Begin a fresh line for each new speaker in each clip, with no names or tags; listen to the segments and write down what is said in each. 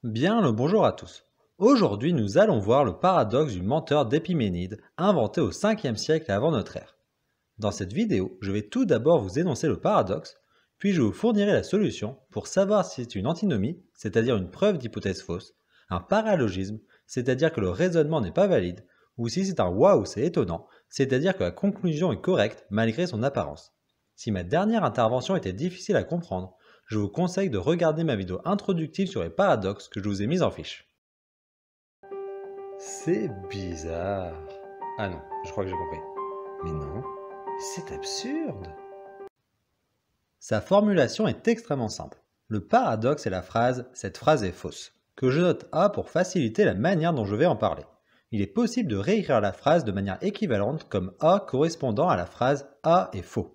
Bien le bonjour à tous. Aujourd'hui, nous allons voir le paradoxe du menteur d'Épiménide, inventé au 5e siècle avant notre ère. Dans cette vidéo, je vais tout d'abord vous énoncer le paradoxe, puis je vous fournirai la solution pour savoir si c'est une antinomie, c'est-à-dire une preuve d'hypothèse fausse, un paralogisme, c'est-à-dire que le raisonnement n'est pas valide, ou si c'est un waouh, c'est étonnant, c'est-à-dire que la conclusion est correcte malgré son apparence. Si ma dernière intervention était difficile à comprendre, je vous conseille de regarder ma vidéo introductive sur les paradoxes que je vous ai mise en fiche. C'est bizarre. Ah non, je crois que j'ai compris. Mais non, c'est absurde. Sa formulation est extrêmement simple. Le paradoxe est la phrase « cette phrase est fausse », que je note A pour faciliter la manière dont je vais en parler. Il est possible de réécrire la phrase de manière équivalente comme A correspondant à la phrase « A est faux ».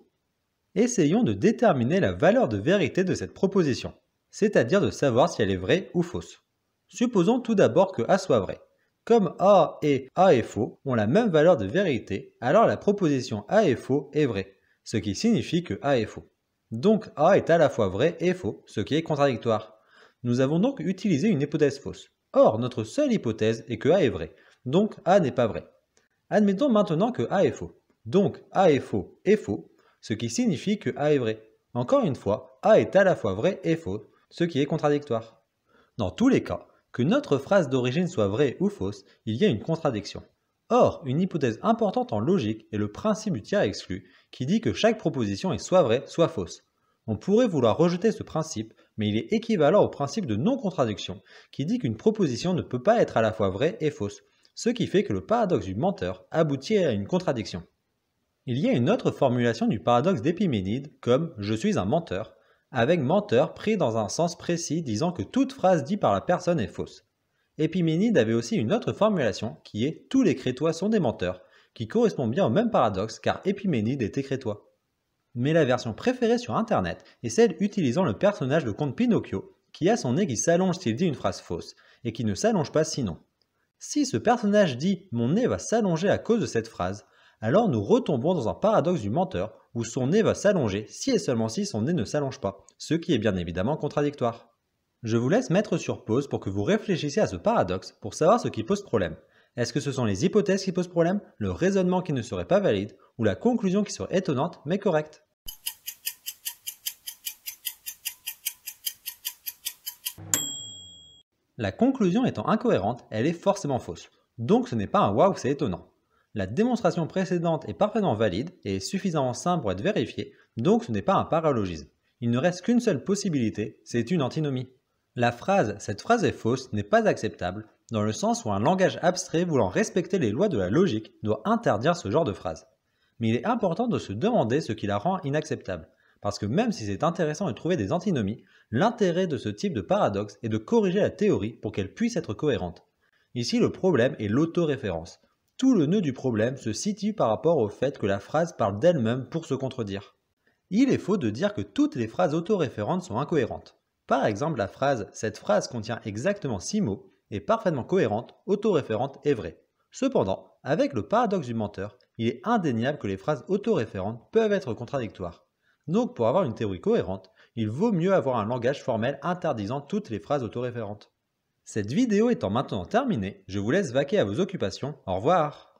Essayons de déterminer la valeur de vérité de cette proposition, c'est-à-dire de savoir si elle est vraie ou fausse. Supposons tout d'abord que A soit vrai. Comme A et A est faux ont la même valeur de vérité, alors la proposition A est faux est vraie, ce qui signifie que A est faux. Donc A est à la fois vrai et faux, ce qui est contradictoire. Nous avons donc utilisé une hypothèse fausse. Or, notre seule hypothèse est que A est vrai, donc A n'est pas vrai. Admettons maintenant que A est faux. Donc A est faux, ce qui signifie que A est vrai. Encore une fois, A est à la fois vrai et faux, ce qui est contradictoire. Dans tous les cas, que notre phrase d'origine soit vraie ou fausse, il y a une contradiction. Or, une hypothèse importante en logique est le principe du tiers exclu, qui dit que chaque proposition est soit vraie, soit fausse. On pourrait vouloir rejeter ce principe, mais il est équivalent au principe de non-contradiction, qui dit qu'une proposition ne peut pas être à la fois vraie et fausse, ce qui fait que le paradoxe du menteur aboutit à une contradiction. Il y a une autre formulation du paradoxe d'Épiménide comme « je suis un menteur », avec menteur pris dans un sens précis disant que toute phrase dite par la personne est fausse. Épiménide avait aussi une autre formulation qui est « tous les Crétois sont des menteurs », qui correspond bien au même paradoxe car Épiménide était crétois. Mais la version préférée sur internet est celle utilisant le personnage de conte Pinocchio, qui a son nez qui s'allonge s'il dit une phrase fausse, et qui ne s'allonge pas sinon. Si ce personnage dit « mon nez va s'allonger à cause de cette phrase », alors nous retombons dans un paradoxe du menteur où son nez va s'allonger si et seulement si son nez ne s'allonge pas, ce qui est bien évidemment contradictoire. Je vous laisse mettre sur pause pour que vous réfléchissiez à ce paradoxe pour savoir ce qui pose problème. Est-ce que ce sont les hypothèses qui posent problème, le raisonnement qui ne serait pas valide, ou la conclusion qui serait étonnante mais correcte? La conclusion étant incohérente, elle est forcément fausse. Donc ce n'est pas un waouh, c'est étonnant. La démonstration précédente est parfaitement valide et est suffisamment simple pour être vérifiée, donc ce n'est pas un paralogisme. Il ne reste qu'une seule possibilité, c'est une antinomie. La phrase « cette phrase est fausse » n'est pas acceptable, dans le sens où un langage abstrait voulant respecter les lois de la logique doit interdire ce genre de phrase. Mais il est important de se demander ce qui la rend inacceptable, parce que même si c'est intéressant de trouver des antinomies, l'intérêt de ce type de paradoxe est de corriger la théorie pour qu'elle puisse être cohérente. Ici, le problème est l'autoréférence. Tout le nœud du problème se situe par rapport au fait que la phrase parle d'elle-même pour se contredire. Il est faux de dire que toutes les phrases autoréférentes sont incohérentes. Par exemple, la phrase « cette phrase contient exactement 6 mots » est parfaitement cohérente, autoréférente et vraie. Cependant, avec le paradoxe du menteur, il est indéniable que les phrases autoréférentes peuvent être contradictoires. Donc pour avoir une théorie cohérente, il vaut mieux avoir un langage formel interdisant toutes les phrases autoréférentes. Cette vidéo étant maintenant terminée, je vous laisse vaquer à vos occupations. Au revoir!